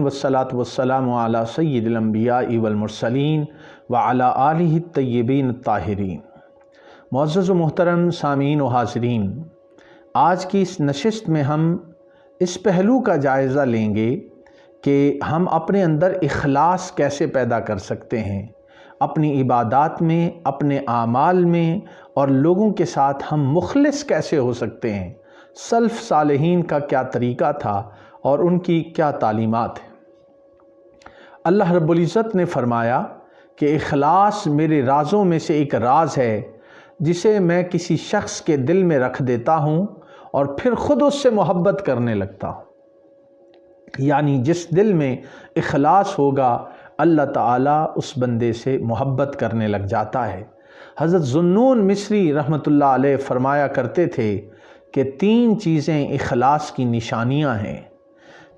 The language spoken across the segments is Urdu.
والصلاة والسلام علی سید الانبیاء والمرسلین وعلی آلہ الطیبین الطاہرین۔ معزز و محترم سامعین و حاضرین، آج کی اس نشست میں ہم اس پہلو کا جائزہ لیں گے کہ ہم اپنے اندر اخلاص کیسے پیدا کر سکتے ہیں، اپنی عبادات میں، اپنے اعمال میں، اور لوگوں کے ساتھ ہم مخلص کیسے ہو سکتے ہیں۔ سلف صالحین کا کیا طریقہ تھا اور ان کی کیا تعلیمات ہیں۔ اللہ رب العزت نے فرمایا کہ اخلاص میرے رازوں میں سے ایک راز ہے جسے میں کسی شخص کے دل میں رکھ دیتا ہوں اور پھر خود اس سے محبت کرنے لگتا ہوں۔ یعنی جس دل میں اخلاص ہوگا اللہ تعالیٰ اس بندے سے محبت کرنے لگ جاتا ہے۔ حضرت ذوالنون مصری رحمۃ اللہ علیہ فرمایا کرتے تھے کہ 3 چیزیں اخلاص کی نشانیاں ہیں۔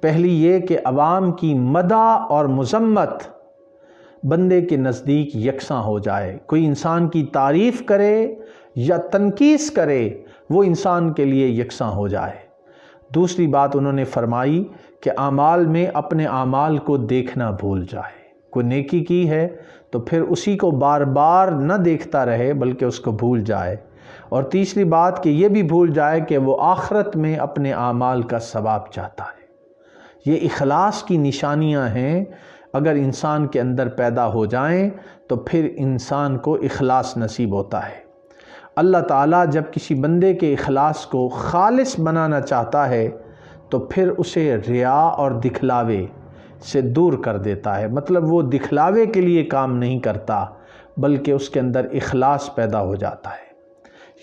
پہلی یہ کہ عوام کی مدح اور مذمت بندے کے نزدیک یکساں ہو جائے، کوئی انسان کی تعریف کرے یا تنقیص کرے وہ انسان کے لیے یکساں ہو جائے۔ دوسری بات انہوں نے فرمائی کہ اعمال میں اپنے اعمال کو دیکھنا بھول جائے، کوئی نیکی کی ہے تو پھر اسی کو بار بار نہ دیکھتا رہے بلکہ اس کو بھول جائے، اور تیسری بات کہ یہ بھی بھول جائے کہ وہ آخرت میں اپنے اعمال کا ثواب چاہتا ہے۔ یہ اخلاص کی نشانیاں ہیں، اگر انسان کے اندر پیدا ہو جائیں تو پھر انسان کو اخلاص نصیب ہوتا ہے۔ اللہ تعالیٰ جب کسی بندے کے اخلاص کو خالص بنانا چاہتا ہے تو پھر اسے ریا اور دکھلاوے سے دور کر دیتا ہے، مطلب وہ دکھلاوے کے لیے کام نہیں کرتا بلکہ اس کے اندر اخلاص پیدا ہو جاتا ہے۔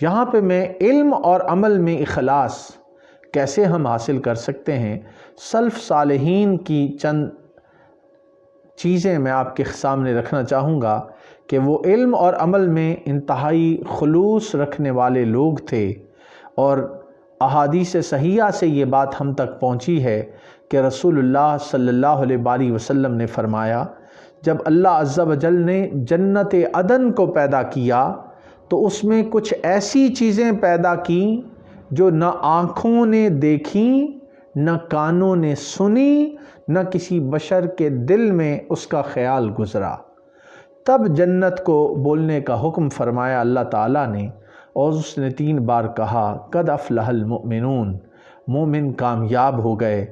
یہاں پہ میں علم اور عمل میں اخلاص کیسے ہم حاصل کر سکتے ہیں، سلف صالحین کی چند چیزیں میں آپ کے سامنے رکھنا چاہوں گا کہ وہ علم اور عمل میں انتہائی خلوص رکھنے والے لوگ تھے، اور احادیث صحیحہ سے یہ بات ہم تک پہنچی ہے کہ رسول اللہ صلی اللہ علیہ وسلم نے فرمایا جب اللہ عز و جل نے جنت عدن کو پیدا کیا تو اس میں کچھ ایسی چیزیں پیدا کیں جو نہ آنکھوں نے دیکھیں، نہ کانوں نے سنی، نہ کسی بشر کے دل میں اس کا خیال گزرا۔ تب جنت کو بولنے کا حکم فرمایا اللہ تعالیٰ نے، اور اس نے 3 بار کہا قد افلح المؤمنون، مومن کامیاب ہو گئے۔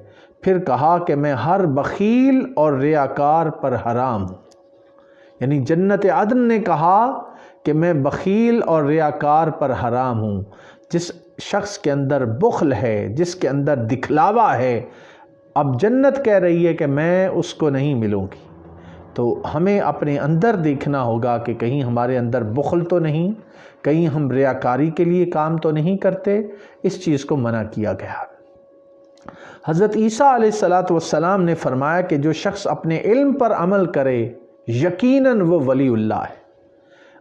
پھر کہا کہ میں ہر بخیل اور ریاکار پر حرام ہوں، یعنی جنت عدن نے کہا کہ میں بخیل اور ریاکار پر حرام ہوں۔ جس شخص کے اندر بخل ہے، جس کے اندر دکھلاوا ہے، اب جنت کہہ رہی ہے کہ میں اس کو نہیں ملوں گی۔ تو ہمیں اپنے اندر دیکھنا ہوگا کہ کہیں ہمارے اندر بخل تو نہیں، کہیں ہم ریاکاری کے لیے کام تو نہیں کرتے، اس چیز کو منع کیا گیا۔ حضرت عیسیٰ علیہ السلام نے فرمایا کہ جو شخص اپنے علم پر عمل کرے یقیناً وہ ولی اللہ ہے۔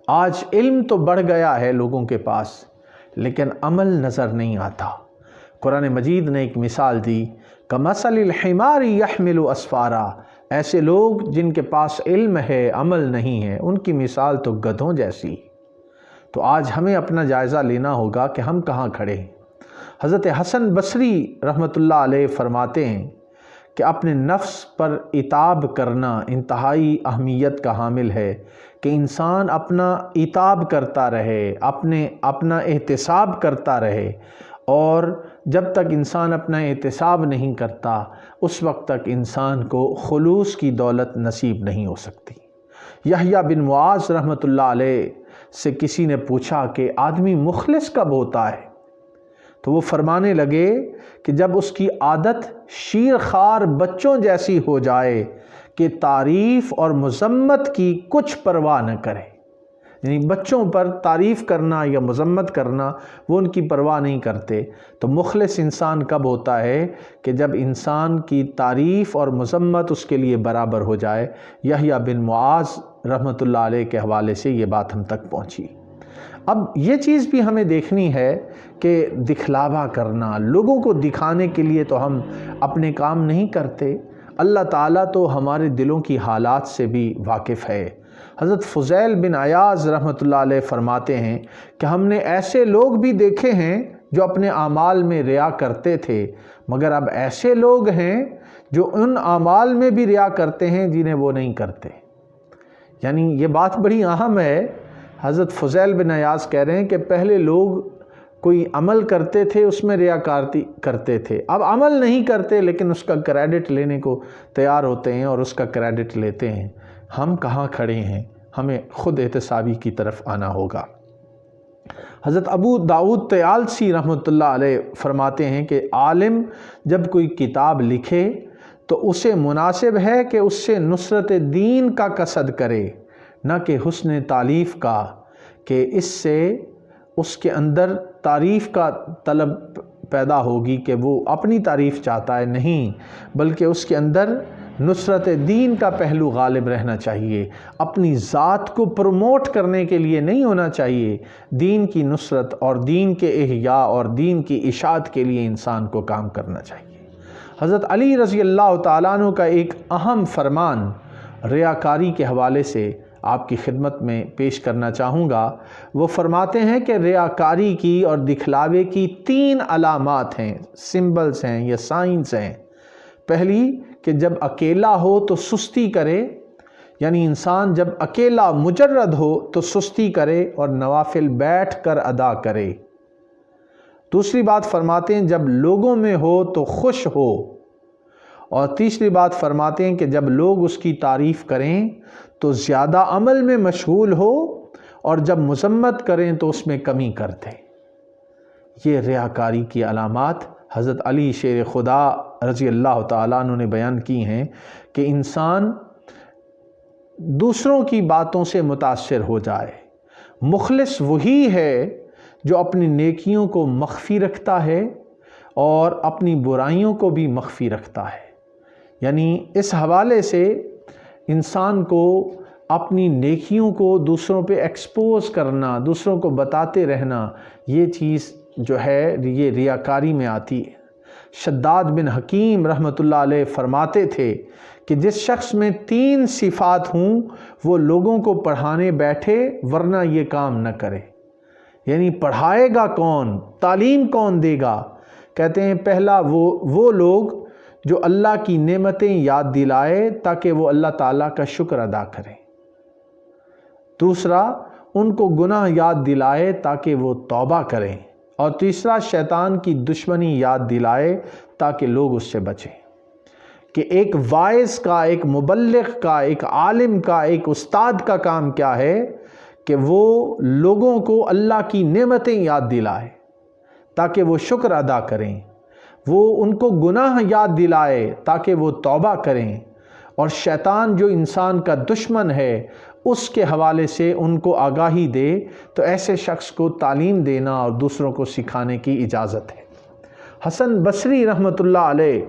آج علم تو بڑھ گیا ہے لوگوں کے پاس لیکن عمل نظر نہیں آتا۔ قرآن مجید نے ایک مثال دی کمثل الحمار یحمل اسفارا، ایسے لوگ جن کے پاس علم ہے عمل نہیں ہے، ان کی مثال تو گدھوں جیسی۔ تو آج ہمیں اپنا جائزہ لینا ہوگا کہ ہم کہاں کھڑے ہیں۔ حضرت حسن بصری رحمۃ اللہ علیہ فرماتے ہیں کہ اپنے نفس پر عتاب کرنا انتہائی اہمیت کا حامل ہے، کہ انسان اپنا عتاب کرتا رہے، اپنا احتساب کرتا رہے، اور جب تک انسان اپنا احتساب نہیں کرتا اس وقت تک انسان کو خلوص کی دولت نصیب نہیں ہو سکتی۔ یحییٰ بن معاذ رحمۃ اللہ علیہ سے کسی نے پوچھا کہ آدمی مخلص کب ہوتا ہے؟ تو وہ فرمانے لگے کہ جب اس کی عادت شیر خوار بچوں جیسی ہو جائے کہ تعریف اور مذمت کی کچھ پرواہ نہ کرے، یعنی بچوں پر تعریف کرنا یا مذمت کرنا وہ ان کی پرواہ نہیں کرتے۔ تو مخلص انسان کب ہوتا ہے؟ کہ جب انسان کی تعریف اور مذمت اس کے لیے برابر ہو جائے۔ یحییٰ بن معاذ رحمۃ اللہ علیہ کے حوالے سے یہ بات ہم تک پہنچی۔ اب یہ چیز بھی ہمیں دیکھنی ہے کہ دکھلاوا کرنا، لوگوں کو دکھانے کے لیے تو ہم اپنے کام نہیں کرتے، اللہ تعالیٰ تو ہمارے دلوں کی حالات سے بھی واقف ہے۔ حضرت فضیل بن عیاض رحمۃ اللہ علیہ فرماتے ہیں کہ ہم نے ایسے لوگ بھی دیکھے ہیں جو اپنے اعمال میں ریا کرتے تھے، مگر اب ایسے لوگ ہیں جو ان اعمال میں بھی ریا کرتے ہیں جنہیں وہ نہیں کرتے۔ یعنی یہ بات بڑی اہم ہے۔ حضرت فضیل بن عیاض کہہ رہے ہیں کہ پہلے لوگ کوئی عمل کرتے تھے، اس میں ریاکاری کرتے تھے، اب عمل نہیں کرتے لیکن اس کا کریڈٹ لینے کو تیار ہوتے ہیں اور اس کا کریڈٹ لیتے ہیں۔ ہم کہاں کھڑے ہیں؟ ہمیں خود احتسابی کی طرف آنا ہوگا۔ حضرت ابو داؤد طیالسی رحمۃ اللہ علیہ فرماتے ہیں کہ عالم جب کوئی کتاب لکھے تو اسے مناسب ہے کہ اس سے نصرت دین کا قصد کرے، نہ کہ حسن تعریف کا، کہ اس سے اس کے اندر تعریف کا طلب پیدا ہوگی کہ وہ اپنی تعریف چاہتا ہے، نہیں، بلکہ اس کے اندر نصرت دین کا پہلو غالب رہنا چاہیے۔ اپنی ذات کو پروموٹ کرنے کے لیے نہیں ہونا چاہیے، دین کی نصرت اور دین کے احیاء اور دین کی اشاعت کے لیے انسان کو کام کرنا چاہیے۔ حضرت علی رضی اللہ تعالیٰ عنہ کا ایک اہم فرمان ریاکاری کے حوالے سے آپ کی خدمت میں پیش کرنا چاہوں گا۔ وہ فرماتے ہیں کہ ریاکاری کی اور دکھلاوے کی 3 علامات ہیں، سمبلز ہیں یا سائنز ہیں۔ پہلی کہ جب اکیلا ہو تو سستی کرے، یعنی انسان جب اکیلا مجرد ہو تو سستی کرے اور نوافل بیٹھ کر ادا کرے۔ دوسری بات فرماتے ہیں جب لوگوں میں ہو تو خوش ہو، اور تیسری بات فرماتے ہیں کہ جب لوگ اس کی تعریف کریں تو زیادہ عمل میں مشغول ہو، اور جب مذمت کریں تو اس میں کمی کر دے۔ یہ ریاکاری کی علامات حضرت علی شیر خدا رضی اللہ تعالیٰ عنہ نے بیان کی ہیں کہ انسان دوسروں کی باتوں سے متاثر ہو جائے۔ مخلص وہی ہے جو اپنی نیکیوں کو مخفی رکھتا ہے اور اپنی برائیوں کو بھی مخفی رکھتا ہے۔ یعنی اس حوالے سے انسان کو اپنی نیکیوں کو دوسروں پہ ایکسپوز کرنا، دوسروں کو بتاتے رہنا، یہ چیز جو ہے یہ ریاکاری میں آتی ہے۔ شداد بن حکیم رحمۃ اللہ علیہ فرماتے تھے کہ جس شخص میں 3 صفات ہوں وہ لوگوں کو پڑھانے بیٹھے ورنہ یہ کام نہ کرے۔ یعنی پڑھائے گا کون، تعلیم کون دے گا؟ کہتے ہیں پہلا وہ لوگ جو اللہ کی نعمتیں یاد دلائے تاکہ وہ اللہ تعالیٰ کا شکر ادا کریں۔ دوسرا ان کو گناہ یاد دلائے تاکہ وہ توبہ کریں، اور تیسرا شیطان کی دشمنی یاد دلائے تاکہ لوگ اس سے بچیں۔ کہ ایک واعظ کا، ایک مبلغ کا، ایک عالم کا، ایک استاد کا کام کیا ہے کہ وہ لوگوں کو اللہ کی نعمتیں یاد دلائے تاکہ وہ شکر ادا کریں، وہ ان کو گناہ یاد دلائے تاکہ وہ توبہ کریں، اور شیطان جو انسان کا دشمن ہے اس کے حوالے سے ان کو آگاہی دے۔ تو ایسے شخص کو تعلیم دینا اور دوسروں کو سکھانے کی اجازت ہے۔ حسن بصری رحمۃ اللہ علیہ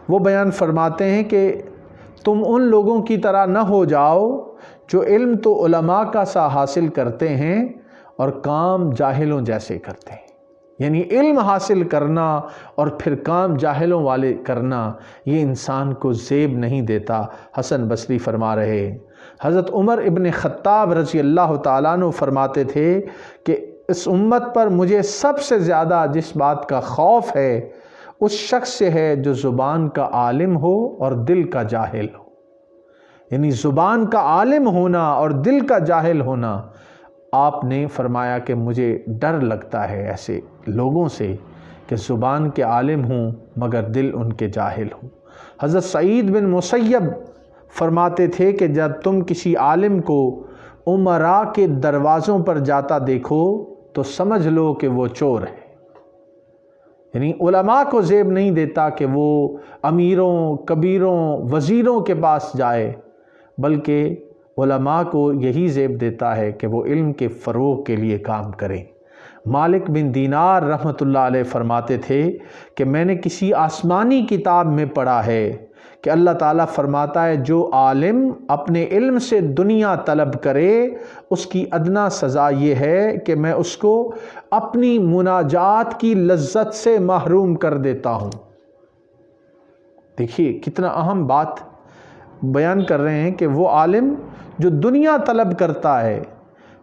وہ بیان فرماتے ہیں کہ تم ان لوگوں کی طرح نہ ہو جاؤ جو علم تو علماء کا سا حاصل کرتے ہیں اور کام جاہلوں جیسے کرتے ہیں۔ یعنی علم حاصل کرنا اور پھر کام جاہلوں والے کرنا یہ انسان کو زیب نہیں دیتا۔ حسن بصری فرما رہے ہیں۔ حضرت عمر ابن خطاب رضی اللہ تعالیٰ عنہ فرماتے تھے کہ اس امت پر مجھے سب سے زیادہ جس بات کا خوف ہے اس شخص سے ہے جو زبان کا عالم ہو اور دل کا جاہل ہو۔ یعنی زبان کا عالم ہونا اور دل کا جاہل ہونا۔ آپ نے فرمایا کہ مجھے ڈر لگتا ہے ایسے لوگوں سے کہ زبان کے عالم ہوں مگر دل ان کے جاہل ہوں۔ حضرت سعید بن مسیب فرماتے تھے کہ جب تم کسی عالم کو امراء کے دروازوں پر جاتا دیکھو تو سمجھ لو کہ وہ چور ہے۔ یعنی علماء کو زیب نہیں دیتا کہ وہ امیروں، کبیروں، وزیروں کے پاس جائے، بلکہ علماء کو یہی زیب دیتا ہے کہ وہ علم کے فروغ کے لیے کام کریں۔ مالک بن دینار رحمۃ اللہ علیہ فرماتے تھے کہ میں نے کسی آسمانی کتاب میں پڑھا ہے کہ اللہ تعالیٰ فرماتا ہے جو عالم اپنے علم سے دنیا طلب کرے اس کی ادنا سزا یہ ہے کہ میں اس کو اپنی مناجات کی لذت سے محروم کر دیتا ہوں۔ دیکھیے کتنا اہم بات بیان کر رہے ہیں کہ وہ عالم جو دنیا طلب کرتا ہے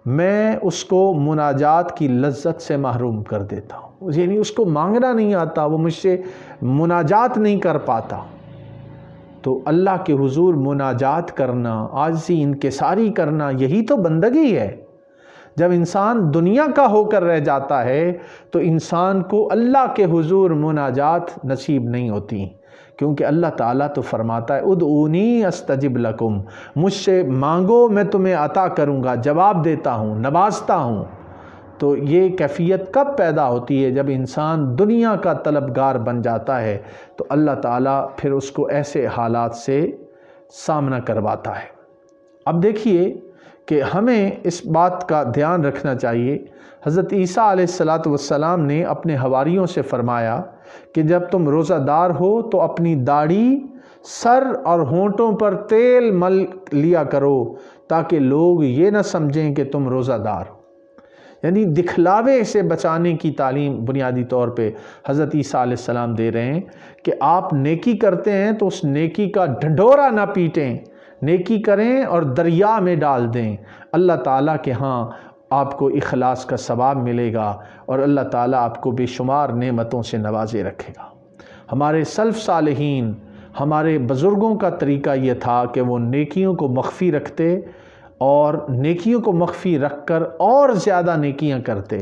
میں اس کو مناجات کی لذت سے محروم کر دیتا ہوں۔ یعنی اس کو مانگنا نہیں آتا، وہ مجھ سے مناجات نہیں کر پاتا۔ تو اللہ کے حضور مناجات کرنا، عاجزی انکساری کرنا، یہی تو بندگی ہے۔ جب انسان دنیا کا ہو کر رہ جاتا ہے تو انسان کو اللہ کے حضور مناجات نصیب نہیں ہوتی، کیونکہ اللہ تعالیٰ تو فرماتا ہے ادعونی استجب لکم، مجھ سے مانگو میں تمہیں عطا کروں گا، جواب دیتا ہوں، نوازتا ہوں۔ تو یہ کیفیت کب پیدا ہوتی ہے؟ جب انسان دنیا کا طلبگار بن جاتا ہے تو اللہ تعالیٰ پھر اس کو ایسے حالات سے سامنا کرواتا ہے۔ اب دیکھیے کہ ہمیں اس بات کا دھیان رکھنا چاہیے، حضرت عیسیٰ علیہ السلام نے اپنے حواریوں سے فرمایا کہ جب تم روزہ دار ہو تو اپنی داڑھی، سر اور ہونٹوں پر تیل مل لیا کرو تاکہ لوگ یہ نہ سمجھیں کہ تم روزہ دار ہو۔ یعنی دکھلاوے سے بچانے کی تعلیم بنیادی طور پہ حضرت عیسیٰ علیہ السلام دے رہے ہیں کہ آپ نیکی کرتے ہیں تو اس نیکی کا ڈھنڈورا نہ پیٹیں، نیکی کریں اور دریا میں ڈال دیں، اللہ تعالیٰ کے ہاں آپ کو اخلاص کا ثواب ملے گا اور اللہ تعالیٰ آپ کو بے شمار نعمتوں سے نوازے رکھے گا۔ ہمارے سلف صالحین، ہمارے بزرگوں کا طریقہ یہ تھا کہ وہ نیکیوں کو مخفی رکھتے اور نیکیوں کو مخفی رکھ کر اور زیادہ نیکیاں کرتے۔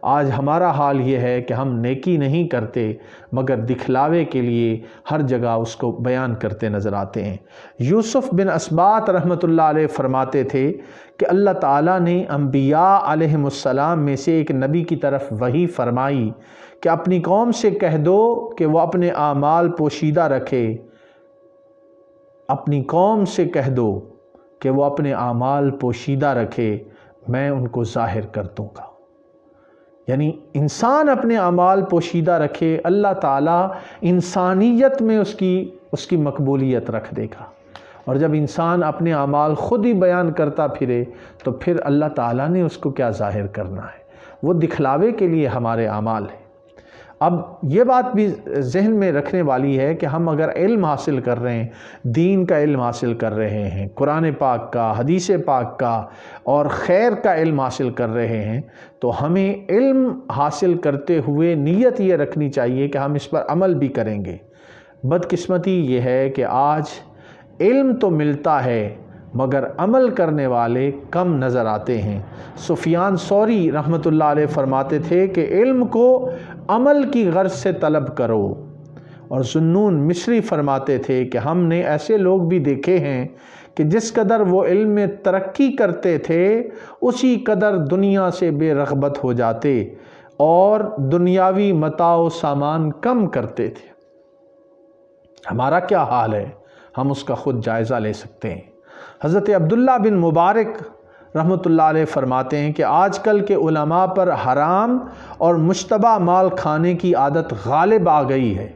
آج ہمارا حال یہ ہے کہ ہم نیکی نہیں کرتے مگر دکھلاوے کے لیے ہر جگہ اس کو بیان کرتے نظر آتے ہیں۔ یوسف بن اسبات رحمۃ اللہ علیہ فرماتے تھے کہ اللہ تعالیٰ نے انبیاء علیہم السلام میں سے ایک نبی کی طرف وحی فرمائی کہ اپنی قوم سے کہہ دو کہ وہ اپنے اعمال پوشیدہ رکھے، اپنی قوم سے کہہ دو کہ وہ اپنے اعمال پوشیدہ رکھے، میں ان کو ظاہر کر دوں گا۔ یعنی انسان اپنے اعمال پوشیدہ رکھے، اللہ تعالیٰ انسانیت میں اس کی مقبولیت رکھ دے گا، اور جب انسان اپنے اعمال خود ہی بیان کرتا پھرے تو پھر اللہ تعالیٰ نے اس کو کیا ظاہر کرنا ہے؟ وہ دکھلاوے کے لیے ہمارے اعمال ہیں۔ اب یہ بات بھی ذہن میں رکھنے والی ہے کہ ہم اگر علم حاصل کر رہے ہیں، دین کا علم حاصل کر رہے ہیں، قرآن پاک کا، حدیث پاک کا اور خیر کا علم حاصل کر رہے ہیں، تو ہمیں علم حاصل کرتے ہوئے نیت یہ رکھنی چاہیے کہ ہم اس پر عمل بھی کریں گے۔ بدقسمتی یہ ہے کہ آج علم تو ملتا ہے مگر عمل کرنے والے کم نظر آتے ہیں۔ سفیان ثوری رحمۃ اللہ علیہ فرماتے تھے کہ علم کو عمل کی غرض سے طلب کرو، اور ذوالنون مصری فرماتے تھے کہ ہم نے ایسے لوگ بھی دیکھے ہیں کہ جس قدر وہ علم میں ترقی کرتے تھے اسی قدر دنیا سے بے رغبت ہو جاتے اور دنیاوی متاع و سامان کم کرتے تھے۔ ہمارا کیا حال ہے؟ ہم اس کا خود جائزہ لے سکتے ہیں۔ حضرت عبداللہ بن مبارک رحمۃ اللہ علیہ فرماتے ہیں کہ آج کل کے علماء پر حرام اور مشتبہ مال کھانے کی عادت غالب آ گئی ہے۔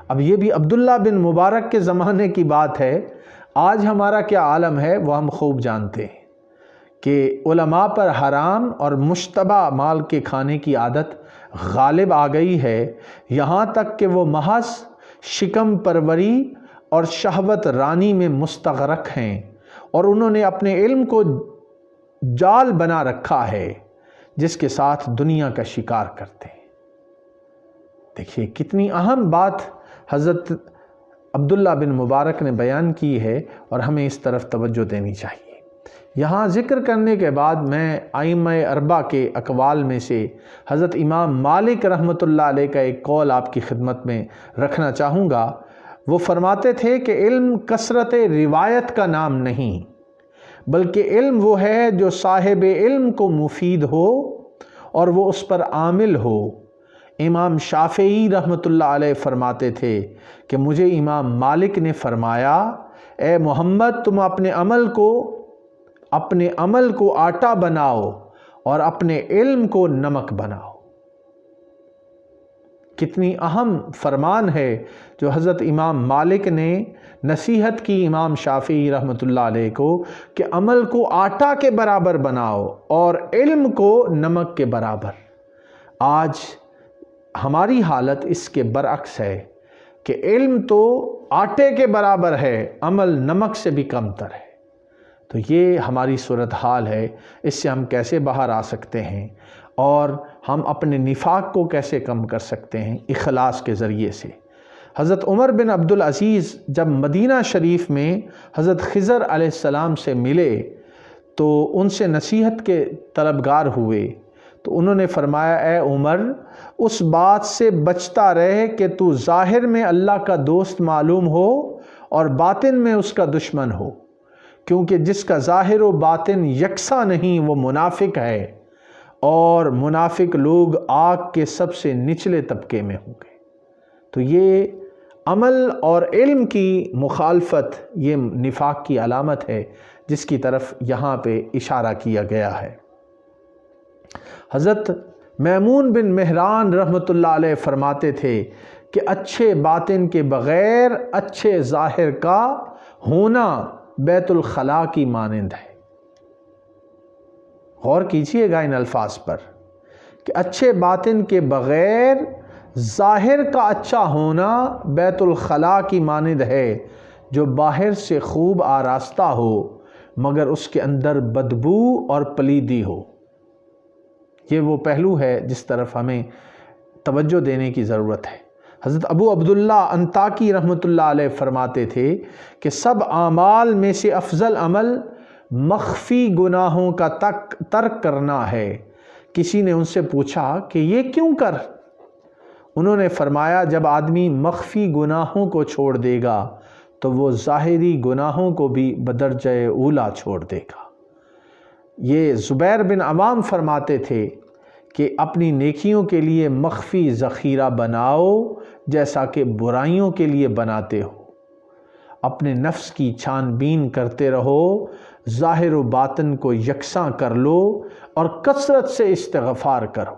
اب یہ بھی عبداللہ بن مبارک کے زمانے کی بات ہے، آج ہمارا کیا عالم ہے وہ ہم خوب جانتے ہیں کہ علماء پر حرام اور مشتبہ مال کے کھانے کی عادت غالب آ گئی ہے، یہاں تک کہ وہ محض شکم پروری اور شہوت رانی میں مستغرق ہیں، اور انہوں نے اپنے علم کو جال بنا رکھا ہے جس کے ساتھ دنیا کا شکار کرتے ہیں۔ دیکھیے کتنی اہم بات حضرت عبداللہ بن مبارک نے بیان کی ہے، اور ہمیں اس طرف توجہ دینی چاہیے۔ یہاں ذکر کرنے کے بعد میں ائمہ اربعہ کے اقوال میں سے حضرت امام مالک رحمۃ اللہ علیہ کا ایک قول آپ کی خدمت میں رکھنا چاہوں گا۔ وہ فرماتے تھے کہ علم کثرت روایت کا نام نہیں، بلکہ علم وہ ہے جو صاحب علم کو مفید ہو اور وہ اس پر عامل ہو۔ امام شافعی رحمۃ اللہ علیہ فرماتے تھے کہ مجھے امام مالک نے فرمایا، اے محمد تم اپنے عمل کو آٹا بناؤ اور اپنے علم کو نمک بناؤ۔ کتنی اہم فرمان ہے جو حضرت امام مالک نے نصیحت کی امام شافعی رحمۃ اللہ علیہ کو کہ عمل کو آٹا کے برابر بناؤ اور علم کو نمک کے برابر۔ آج ہماری حالت اس کے برعکس ہے کہ علم تو آٹے کے برابر ہے، عمل نمک سے بھی کم تر ہے۔ تو یہ ہماری صورتحال ہے، اس سے ہم کیسے باہر آ سکتے ہیں اور ہم اپنے نفاق کو کیسے کم کر سکتے ہیں؟ اخلاص کے ذریعے سے۔ حضرت عمر بن عبدالعزیز جب مدینہ شریف میں حضرت خضر علیہ السلام سے ملے تو ان سے نصیحت کے طلبگار ہوئے، تو انہوں نے فرمایا اے عمر، اس بات سے بچتا رہے کہ تو ظاہر میں اللہ کا دوست معلوم ہو اور باطن میں اس کا دشمن ہو، کیونکہ جس کا ظاہر و باطن یکساں نہیں وہ منافق ہے، اور منافق لوگ آگ کے سب سے نچلے طبقے میں ہوں گے۔ تو یہ عمل اور علم کی مخالفت یہ نفاق کی علامت ہے، جس کی طرف یہاں پہ اشارہ کیا گیا ہے۔ حضرت میمون بن مہران رحمۃ اللہ علیہ فرماتے تھے کہ اچھے باطن کے بغیر اچھے ظاہر کا ہونا بیت الخلاء کی مانند ہے۔ غور کیجئے گا ان الفاظ پر کہ اچھے باطن کے بغیر ظاہر کا اچھا ہونا بیت الخلاء کی مانند ہے، جو باہر سے خوب آراستہ ہو مگر اس کے اندر بدبو اور پلیدی ہو۔ یہ وہ پہلو ہے جس طرف ہمیں توجہ دینے کی ضرورت ہے۔ حضرت ابو عبداللہ انطاکی رحمۃ اللہ علیہ فرماتے تھے کہ سب اعمال میں سے افضل عمل مخفی گناہوں کا ترک کرنا ہے۔ کسی نے ان سے پوچھا کہ یہ کیوں کر؟ انہوں نے فرمایا جب آدمی مخفی گناہوں کو چھوڑ دے گا تو وہ ظاہری گناہوں کو بھی بدرجہ اولا چھوڑ دے گا۔ یہ زبیر بن عوام فرماتے تھے کہ اپنی نیکیوں کے لیے مخفی ذخیرہ بناؤ جیسا کہ برائیوں کے لیے بناتے ہو۔ اپنے نفس کی چھان بین کرتے رہو، ظاہر و باطن کو یکساں کر لو اور کثرت سے استغفار کرو۔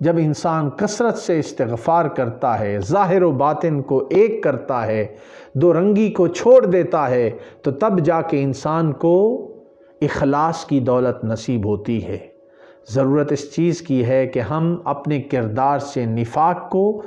جب انسان کثرت سے استغفار کرتا ہے، ظاہر و باطن کو ایک کرتا ہے، دو رنگی کو چھوڑ دیتا ہے، تو تب جا کے انسان کو اخلاص کی دولت نصیب ہوتی ہے۔ ضرورت اس چیز کی ہے کہ ہم اپنے کردار سے نفاق کو